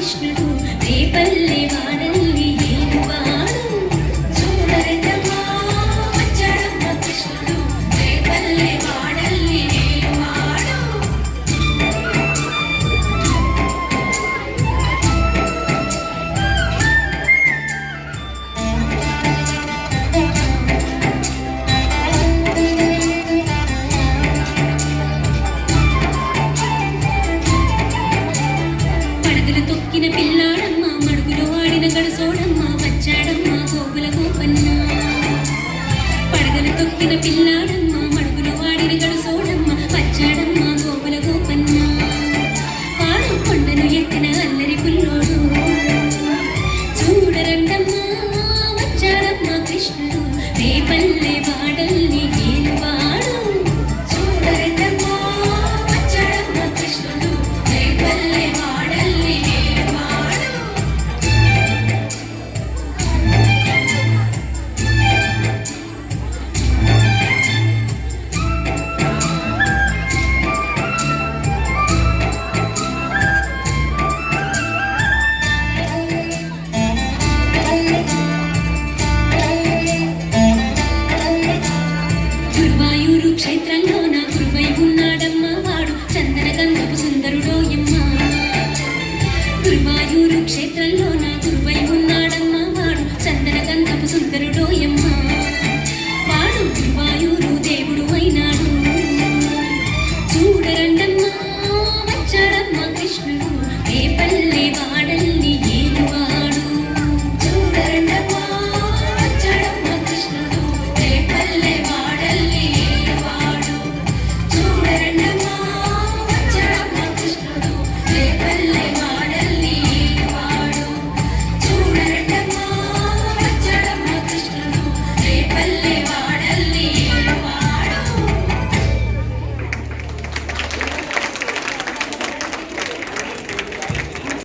కృష్ణుడు రేపల్లె వాడల్లి ఏలువాడు చూడరటమ్మా వచ్చాడమ్మ కృష్ణుడు రేపల్లె వాడల్లి ఏలువాడు పడగలు తొక్కిన పిల్లాడమ్మ మడుగులో ఆడిన గడుసోడమ్మ వచ్చాడమ్మ గోగుల గోపన్న పడగలు తొక్కిన పిల్లాడమ్మ మడుగులో ఆడిన గడుసోడమ్మ వచ్చాడమ్మ గోగుల గోపన్న పాడు కొండను ఎత్తిన అల్లరి పుల్లోడు చూడరండమ్మా వచ్చాడమ్మ కృష్ణుడు రేపల్లె వాడల్ని ఏలువాడు చూడరండమ్మా వచ్చాడమ్మ కృష్ణుడు రేపల్లె వాడల్ని ఏలువాడు గురువాయూరు క్షేత్రంలో నా గురువై ఉన్నాడమ్మ వాడు చందన గంధపు సుందరుడోయమ్మ గురువాయూరు క్షేత్రంలో